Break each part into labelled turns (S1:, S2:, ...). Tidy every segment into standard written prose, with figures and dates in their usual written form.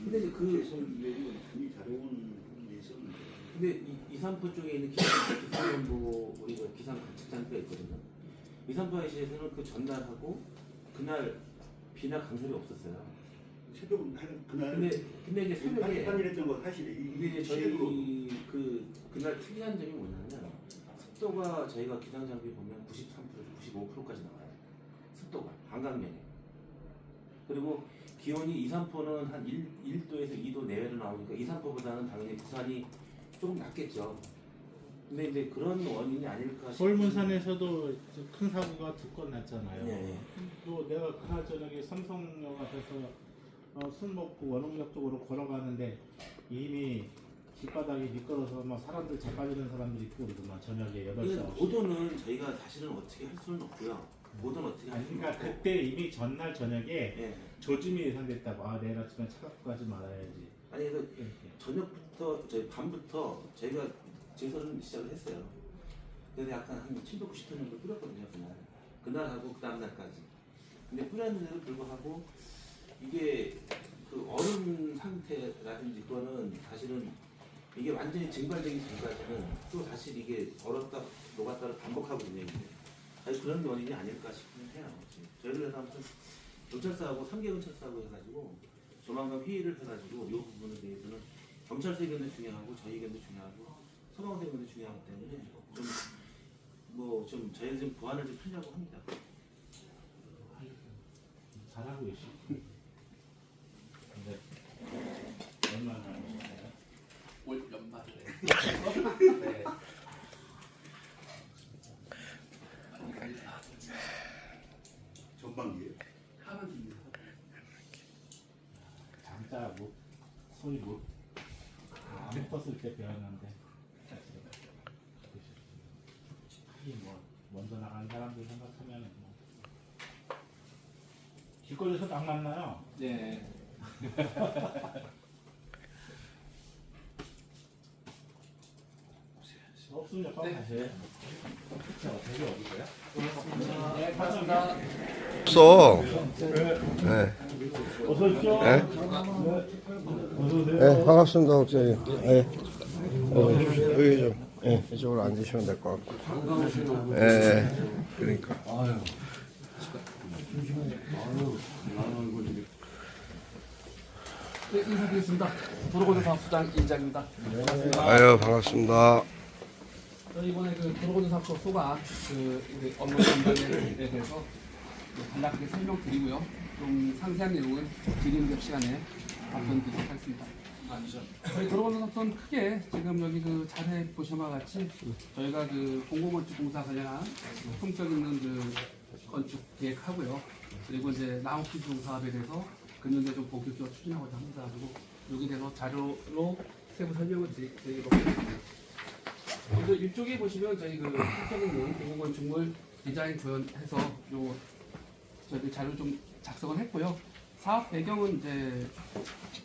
S1: 근데 이제
S2: 굉장히 잘해온 게 있었는데.
S1: 근데 이산포 쪽에 있는 기상연구 우리가 기상 관측장비가 있거든요. 이산포 IC에서는 그 전날하고 그날 비나 강설이 없었어요.
S2: 새벽 한 그날.
S1: 근데 이제 새벽에
S2: 판일했던 거 사실이.
S1: 근데 이제 저희 그날 특이한 점이 뭐냐면 습도가 저희가 기상 장비 보면 93%, 95%까지 나와요. 습도가 한강면에. 그리고 기온이 이산포는 한 1도에서 2도 내외로 나오니까 이산포보다는 당연히 부산이 조금 낮겠죠. 근데 이제 그런 원인이 아닐까 싶어요.
S3: 서울 문산에서도 큰 사고가 2건 났잖아요.
S1: 네.
S3: 또 내가 그날 저녁에 삼성역 앞에서 술 먹고 원흥역 쪽으로 걸어가는데 이미 길바닥이 미끄러서 막 사람들 자빠지는 사람들이 있고 그러더만 저녁에 8시 9시.
S1: 보도는 저희가 다시는 어떻게 할 수는 없고요. 보도는 어떻게 할
S3: 아니
S1: 수는
S3: 그러니까
S1: 없고.
S3: 그때 이미 전날 저녁에
S1: 예.
S3: 조짐이 예상됐다고. 아 내일 아침에 차 갖고 가지 말아야지.
S1: 아니 그래서
S3: 이렇게.
S1: 저녁부터 저희 밤부터 저희가 제설은 시작을 했어요. 그래서 약간 한 790톤 정도 뿌렸거든요 그날하고 그 다음 날까지. 근데 뿌렸는데도 불구하고 이게 그 얼음 상태라든지 그거는 사실은 이게 완전히 증발되기 전까지는 또 사실 이게 얼었다 녹았다를 반복하거든요. 이게. 사실 그런 원인이 아닐까 싶긴 해요. 저희들 그래서 아무튼 경찰서하고 3개 경찰서하고 해가지고 조만간 회의를 해가지고 이 부분에 대해서는 경찰서 의견도 중요하고 저희 의견도 중요하고 소방서 의견도 중요하기 때문에 좀 저희는 좀 보완을 좀 하려고 합니다.
S3: 잘하고 계시고. 근데 얼마나 하셨어요?
S4: 올 연말에. 네.
S2: 전반기에.
S4: 하반기입니다.
S3: 장자 소리 안 떴을 때 배웠는데 하긴 뭐 먼저 나간 사람들 생각하면 뭐 길거리에서 딱 만나요.
S4: 네.
S3: 없으면 빨리 가세요. 되게 어디세요?
S4: 네, 고맙습니다.
S5: 없어. 네.
S3: 어서 오십시오.
S5: 네.
S3: 어서 오세요.
S5: 네, 반갑습니다, 국장님. 네. 여기 좀, 네, 이쪽으로 앉으시면 될 것 같고. 네, 그러니까.
S4: 네, 인사드리겠습니다. 도로공사업부장 임장입니다.
S5: 아유, 반갑습니다.
S4: 저희 이번에 그 도로공사업소 소관 우리 업무 전반에 대해서 간략하게 설명드리고요. 좀 상세한 내용은 질의응답 시간에 답변 드리도록 하겠습니다. 저희 도로공사업소는 크게 지금 여기 그 자료에 보시는 바와 같이 저희가 그 공공건축공사 관련한 품격 있는 그 건축 계획하고요. 그리고 이제 나무피송 사업에 대해서 근현재 좀 본격적으로 추진하고자 합니다. 그리고 여기에 대해서 자료로 세부 설명을 드리도록 하겠습니다. 먼저 이쪽에 보시면 저희 그 품격 있는 공공건축물 디자인 조연해서 요 저희들 자료 좀 작성을 했고요. 사업 배경은 이제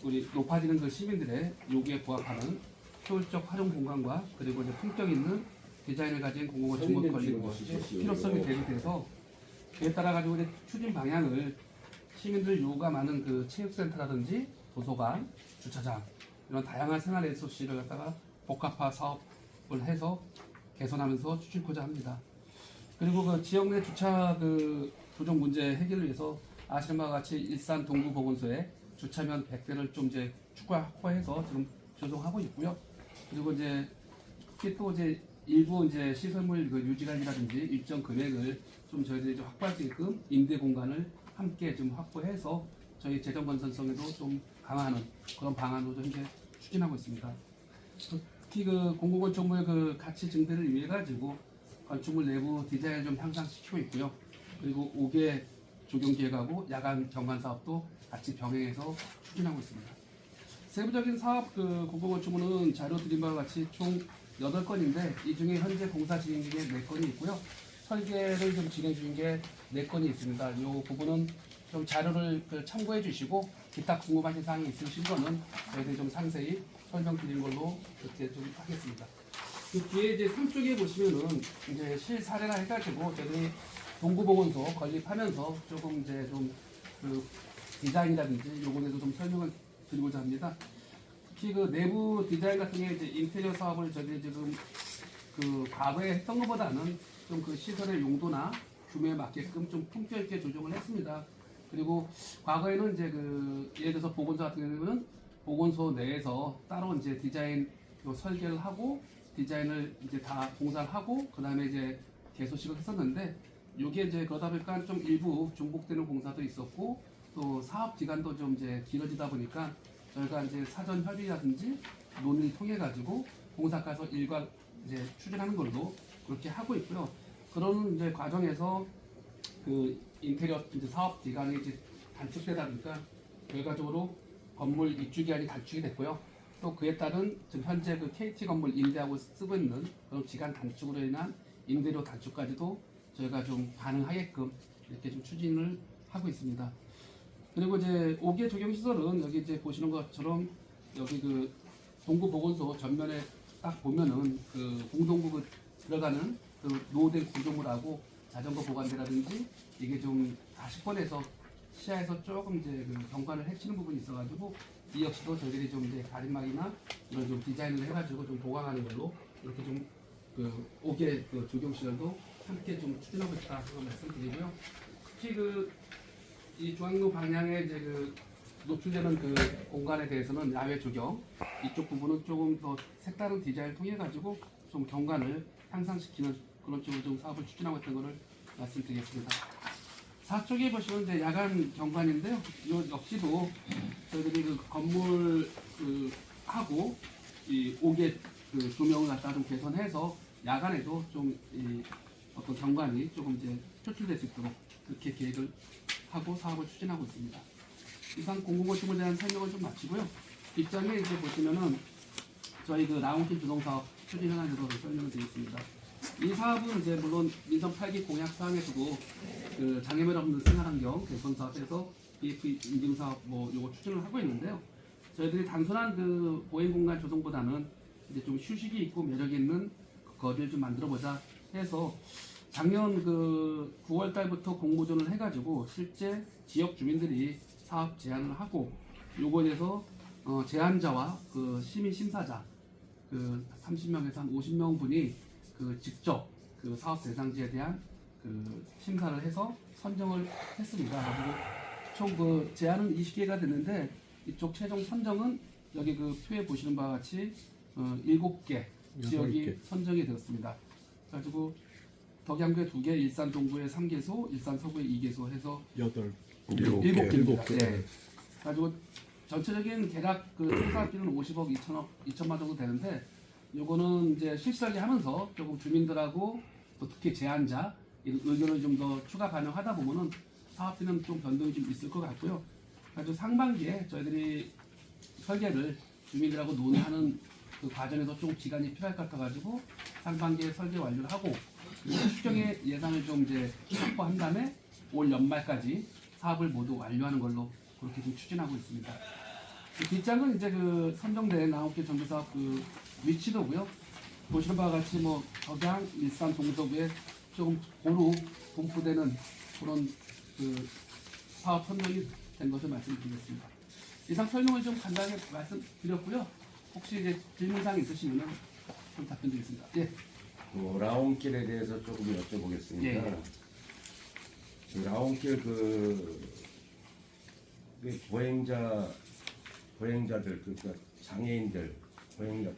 S4: 우리 높아지는 그 시민들의 요구에 부합하는 효율적 활용 공간과 그리고 이제 품격 있는 디자인을 가진 공공건축물 건립 필요성이 대비돼서 그에 따라 가지고 이제 추진 방향을 시민들 요구가 많은 그 체육센터라든지 도서관, 주차장 이런 다양한 생활 SOC를 갖다가 복합화 사업을 해서 개선하면서 추진하고자 합니다. 그리고 그 지역 내 주차 그 부족 문제 해결을 위해서 아시는 바와 같이 일산 동구보건소에 주차면 100대를 좀 이제 추가 확보해서 지금 조성하고 있고요. 그리고 이제 특히 또 이제 일부 이제 시설물 그 유지관리라든지 일정 금액을 좀 저희들이 좀 확보할 수 있게끔 임대 공간을 함께 좀 확보해서 저희 재정 건전성에도 좀 강화하는 그런 방안으로 현재 추진하고 있습니다. 특히 그 공공건축물 그 가치 증대를 위해 가지고 건축물 내부 디자인을 좀 향상시키고 있고요. 그리고 5개 조경 계획하고 야간 경관 사업도 같이 병행해서 추진하고 있습니다. 세부적인 사업 그 공공건축물은 자료 드린 바와 같이 총 8건인데 이 중에 현재 공사 진행 중에 4건이 있고요. 설계를 좀 진행 중인 게 4건이 있습니다. 이 부분은 좀 자료를 참고해 주시고 기타 궁금하신 사항이 있으신 거는 저희들이 좀 상세히 설명드리는 걸로 이렇게 좀 하겠습니다. 그 뒤에 이제 3쪽에 보시면은 이제 실사례라 해가지고 저희들이 동구보건소 건립하면서 조금 이제 좀 그 디자인이라든지 요번에도 좀 설명을 드리고자 합니다. 특히 그 내부 디자인 같은 게 이제 인테리어 사업을 저희들이 지금 그 과거에 했던 것보다는 좀 그 시설의 용도나 규모에 맞게끔 좀 품격 있게 조정을 했습니다. 그리고 과거에는 이제 그 예를 들어서 보건소 같은 경우는 보건소 내에서 따로 이제 디자인 요 설계를 하고 디자인을 이제 다 공사를 하고 그 다음에 이제 개소식을 했었는데 요게 이제 그러다 보니까 좀 일부 중복되는 공사도 있었고 또 사업 기간도 좀 이제 길어지다 보니까 저희가 이제 사전 협의라든지 논의를 통해 가지고 공사가서 일괄 이제 추진하는 걸로 그렇게 하고 있고요. 그런 이제 과정에서 그 인테리어 이제 사업 기간이 이제 단축되다 보니까 결과적으로 건물 입주 기간이 단축이 됐고요. 또 그에 따른 지금 현재 그 KT 건물 임대하고 쓰고 있는 그런 기간 단축으로 인한 임대료 단축까지도 저희가 좀 가능하게끔 이렇게 좀 추진을 하고 있습니다. 그리고 이제 5개 조경 시설은 여기 이제 보시는 것처럼 여기 그 동구 보건소 전면에 딱 보면은 그 공동구 들어가는 그 노후된 구조물하고 자전거 보관대라든지 이게 좀 40번에서 시야에서 조금 이제 그 경관을 해치는 부분이 있어가지고 이 역시도 저희들이 좀 이제 가림막이나 이런 좀 디자인을 해가지고 좀 보강하는 걸로 이렇게 좀 그 5개 그 조경 시설도 함께 좀 추진하고 있다 그런 말씀드리고요. 특히 그 이 중앙로 방향에 이제 그 노출되는 그 공간에 대해서는 야외 조경 이쪽 부분은 조금 더 색다른 디자인을 통해 가지고 좀 경관을 향상시키는 그런 쪽으로 좀 사업을 추진하고 있던 것을 말씀드리겠습니다. 4쪽에 보시면 이제 야간 경관인데요. 이 역시도 저희들이 그 건물 그 하고 이 5개 그 조명을 갖다 좀 개선해서 야간에도 좀 이 어떤 경관이 조금 이제 표출될 수 있도록 그렇게 계획을 하고 사업을 추진하고 있습니다. 이상 공공건축물에 대한 설명을 좀 마치고요. 뒷장에 이제 보시면은 저희 그 라운킹 주동사업 추진 현황으로 설명을 드리겠습니다. 이 사업은 이제 물론 민선 8기 공약 사항에서도 그 장애물 없는 생활환경 개선 사업에서 BF 인증 사업 뭐 요거 추진을 하고 있는데요. 저희들이 단순한 그 보행 공간 조성보다는 이제 좀 휴식이 있고 매력 있는 거리를 좀 만들어 보자 해서 작년 그 9월 달부터 공모전을 해가지고 실제 지역 주민들이 사업 제안을 하고 요거에 대해서 제안자와 그 시민 심사자 그 30명에서 한 50명 분이 그 직접 그 사업 대상지에 대한 그 심사를 해서 선정을 했습니다. 그리고 총 그 제안은 20개가 됐는데 이쪽 최종 선정은 여기 그 표에 보시는 바와 같이 7개 지역이 선정이 되었습니다. 그래가지고 덕양구에 2개, 일산 동구에 3개소, 일산 서구에 2개소 해서 7개입니다. 네. 그래가지고 전체적인 계략 그 총사업비는 50억 2천만 정도 되는데 요거는 이제 실시설계 하면서 조금 주민들하고 또 특히 제안자 의견을 좀 더 추가 반영하다 보면은 사업비는 좀 변동이 좀 있을 것 같고요. 그래서 상반기에 저희들이 설계를 주민들하고 논의하는 그 과정에서 좀 기간이 필요할 것 같아가지고 상반기에 설계 완료를 하고 추경의 예산을 좀 이제 확보한 다음에 올 연말까지 사업을 모두 완료하는 걸로 그렇게 좀 추진하고 있습니다. 뒷장은 이제 그 선정된 9개 정비사업 그 위치도고요. 보시는 바와 같이 뭐 덕양, 일산, 동서구에 조금 고루 분포되는 그런 그 사업 선정이 된 것을 말씀드리겠습니다. 이상 설명을 좀 간단하게 말씀드렸고요. 혹시 이제 질문사항 있으시면 좀 답변드리겠습니다. 예.
S6: 라온길에 대해서 조금 여쭤보겠습니다.
S4: 예.
S6: 그 라온길 그 보행자들 그러니까 장애인들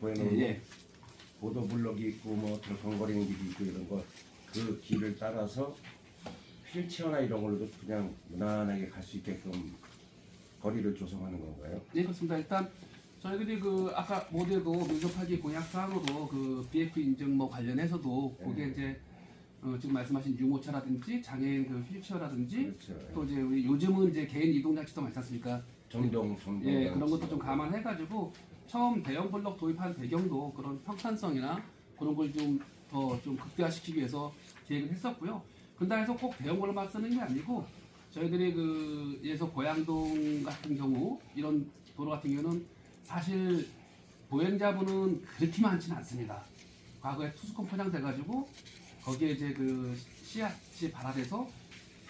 S6: 보행하는
S4: 예.
S6: 보도블럭이 있고 뭐 덜컹거리는 길이 있고 이런 거 그 길을 따라서 휠체어나 이런 걸로도 그냥 무난하게 갈 수 있게끔 거리를 조성하는 건가요?
S4: 네, 그렇습니다. 일단 저희들이 그 아까 모두에도 민속하기 공약 사항으로 그 BF 인증 뭐 관련해서도 거기에 이제 지금 말씀하신 유모차라든지 장애인 그 휠체어라든지
S6: 그렇죠.
S4: 또 이제 우리 요즘은 이제 개인 이동 장치도 많지 않습니까?
S6: 전동
S4: 예, 그런 것도 좀 감안해가지고 처음 대형 블록 도입한 배경도 그런 평탄성이나 그런 걸 좀 더 좀 극대화시키기 위해서 계획을 했었고요. 근데 해서 꼭 대형 블록만 쓰는 게 아니고 저희들이 그 예서 고양동 같은 경우 이런 도로 같은 경우는 사실 보행자분은 그렇게 많지는 않습니다. 과거에 투스콘 포장돼가지고 거기에 이제 그 씨앗이 발화돼서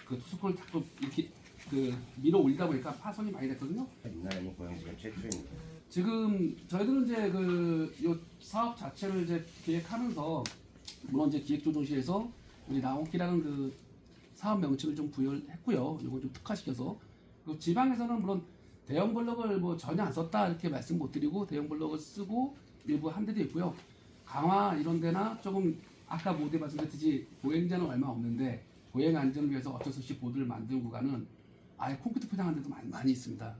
S4: 그 투스콘을 자꾸 이렇게 그 밀어 올리다 보니까 파손이 많이 됐거든요.
S6: 있나요? 뭐 고양시가 최초입니다.
S4: 지금 저희들은 이제 요 사업 자체를 이제 기획하면서 물론 이제 기획조정실에서 우리 나옥기라는 그 사업 명칭을 좀 부여했고요. 이거 좀 특화시켜서 그리고 지방에서는 물론 대형 블록을 뭐 전혀 안 썼다 이렇게 말씀 못 드리고 대형 블록을 쓰고 일부 한 데도 있고요. 강화 이런 데나 조금 아까 모두에 말씀드렸듯이 보행자는 얼마 없는데 보행 안전을 위해서 어쩔 수 없이 보드를 만든 구간은 아예 콘크리트 포장한 데도 많이 있습니다.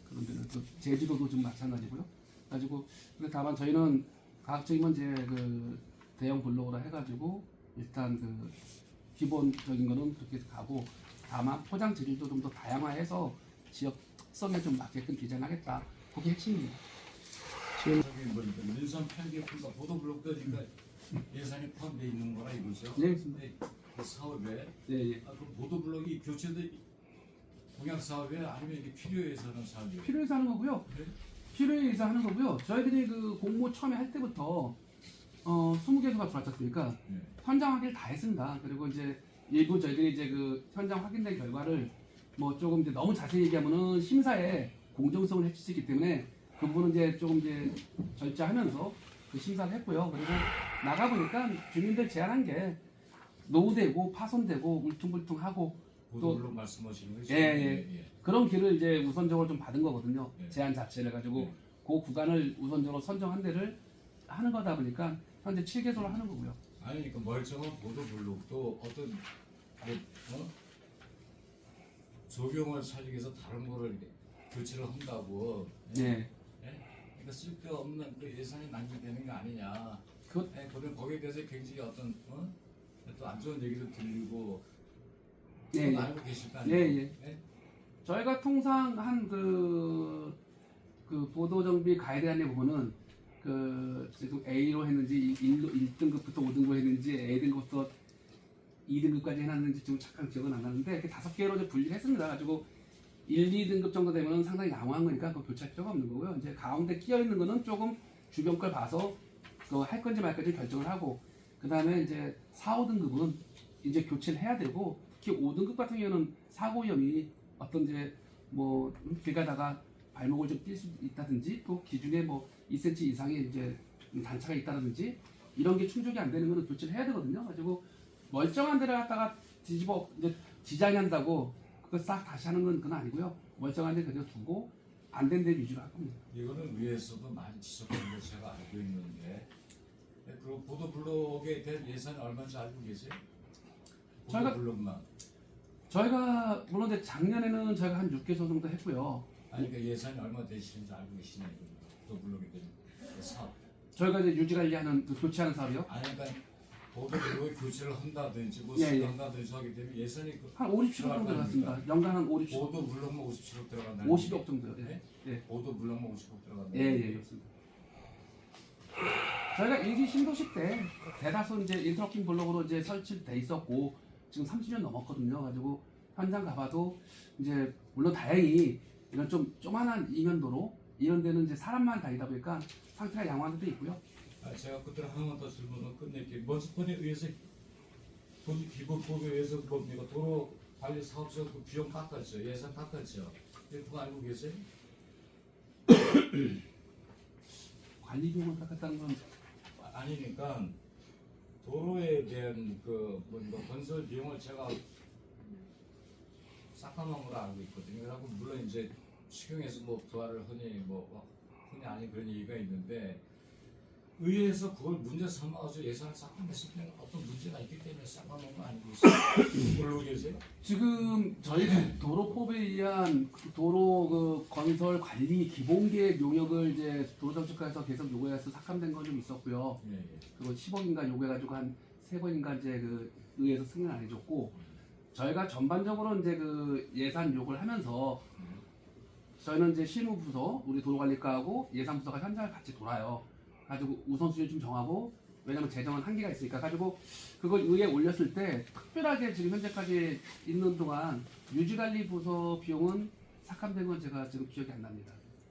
S4: 그런 데는 또 제주도도 좀 마찬가지고요. 가지고 근데 다만 저희는 과학적이면 이제 그 대형 블록으로 해가지고 일단 그 기본적인 거는 그렇게 가고 다만 포장 재질도 좀 더 다양화해서 지역 특성에 좀 맞게끔 디자인하겠다. 그게 핵심입니다.
S7: 저기 뭐 민선 8개분과 보도블록도 그러니까 예산이 포함되어 있는 거라 이거죠?
S4: 네, 그렇습니다.
S7: 그 사업에
S4: 예, 예.
S7: 그 보도블록이 교체도 공약 사업에 아니면 이게 필요해서 하는 사업이에요?
S4: 필요해서 하는 거고요.
S7: 네?
S4: 필요해서 하는 거고요. 저희들이 그 공모 처음에 할 때부터 20개소가 들어왔지 않습니까?
S7: 네.
S4: 현장 확인을 다 했습니다. 그리고 이제 일부 저희들이 이제 그 현장 확인된 결과를 뭐 조금 이제 너무 자세히 얘기하면은 심사에 공정성을 해칠 수 있기 때문에 그 부분은 이제 조금 이제 절차하면서 그 심사를 했고요. 그리고 나가 보니까 주민들 제안한 게 노후되고 파손되고 울퉁불퉁하고
S7: 보도블록 말씀하시는 거죠?
S4: 예. 그런 길을 이제 우선적으로 좀 받은 거거든요.
S7: 예.
S4: 제안 자체를 가지고
S7: 예.
S4: 그 구간을 우선적으로 선정한 데를 하는 거다 보니까 현재 7개소를 하는 거고요.
S7: 아니 그 멀쩡한 보도블록도 어떤 조경을 살리기 위해서 다른 거를 이렇게 교체를 한다고
S4: 예.
S7: 그러니까 쓸데없는 그 예산이 낭비되는 거 아니냐.
S4: 그
S7: 그러면 거기에 대해서 굉장히 어떤 또 안 좋은 얘기도 들리고
S4: 예, 예.
S7: 알고 계실 거
S4: 예,
S7: 아니에요?
S4: 예. 저희가 통상 한 그 보도정비 가이드라인에 보면은 그 지금 A로 했는지 1등급부터 5등급 했는지 A등급부터 2등급까지 해놨는지 지금 잠깐 기억은 안 나는데 이렇게 5개로 이제 분리를 했습니다. 가지고 1, 2등급 정도 되면 상당히 양호한 거니까 그거 교체할 필요가 없는 거고요. 이제 가운데 끼어 있는 거는 조금 주변 걸 봐서 그거 할 건지 말 건지 결정을 하고 그 다음에 이제 4, 5등급은 이제 교체를 해야 되고 특히 5등급 같은 경우는 사고 위험이 어떤 이제 뭐 길 가다가 발목을 좀 뛸 수 있다든지 또 기준에 뭐 2cm 이상의 이제 단차가 있다든지 이런 게 충족이 안 되는 거는 교체를 해야 되거든요. 가지고 멀쩡한 데를 갖다가 뒤집어 이제 디자인한다고 그거 싹 다시 하는 건 그건 아니고요. 멀쩡한 데 그냥 두고 안 된 데 위주로 할 겁니다.
S7: 이거는 위에서도 많이 지적하는 걸 제가 알고 있는데 그 보도블록에 대한 예산이 얼마인지 알고 계세요?
S4: 저희가-
S7: 보도블록만
S4: 저희가 물론 이제 작년에는 저희가 한 6개소 정도 했고요.
S7: 아니 그 예산이 얼마 되시는지 알고 계시냐고 보도블록에 대한 그 사업
S4: 저희가 이제 유지 관리하는 그 교체하는 사업이요.
S7: 아니 그러니까 보도블록에 교체를 한다든지 뭐
S4: 예,
S7: 수리
S4: 예.
S7: 한다든지 하게 되면 예산이 그
S4: 한 50억 정도 들어갔습니다. 연간 한 50억,
S7: 보도블록만 50억 들어간다
S4: 50억 정도요. 예.
S7: 네?
S4: 예.
S7: 보도블록만 50억 들어간다
S4: 예, 그렇습니다. 저희가 일기 신도시 때 대다수 이제 인터로킹 블록으로 이제 설치돼 있었고 지금 30년 넘었거든요. 가지고 현장 가봐도 이제 물론 다행히 이런 좀 조만한 이면도로 이런 데는 이제 사람만 다니다 보니까 상태가 양호한 데도 있고요.
S7: 제가 그때 하나만 더 질문을 끝낼게요. 먼지폰에 의해서 기본법에 의해서 뭡니까 도로 관리 사업자 그 비용 깎았죠. 예산 깎았죠. 그거 알고 계세요?
S4: 관리 비용을 깎았다는 건
S7: 아니니까 도로에 대한 그 뭔가 건설 비용을 제가 싹감한 걸로 알고 있거든요. 그래갖고 물론 이제 추경에서 뭐 부활을 흔히 아닌 그런 얘기가 있는데 의회에서 그걸 문제 삼아서 예산을 싹감했을 때는 어떤 문제가 있기 때문에 싹감한 건 아니고 모르고 계세요?
S4: 지금 저희 도로법에 의한 도로 그 건설 관리 기본계획 용역을 이제 도로정책과에서 계속 요구해서 삭감된 건 좀 있었고요.
S7: 예, 예.
S4: 그거 10억인가 요구해가지고 한 3번인가 이제 그 의회에서 승인 안 해줬고 저희가 전반적으로 이제 그 예산 요구를 하면서 저희는 이제 실무부서 우리 도로관리과하고 예산부서가 현장을 같이 돌아요. 가지고 우선순위 좀 정하고 왜냐면 재정은 한계가 있으니까 가지고 그걸 의회에 올렸을 때 특별하게 지금 현재까지 있는 동안 유지관리부서 비용은 삭감된 건 제가 지금 기억이 안 납니다.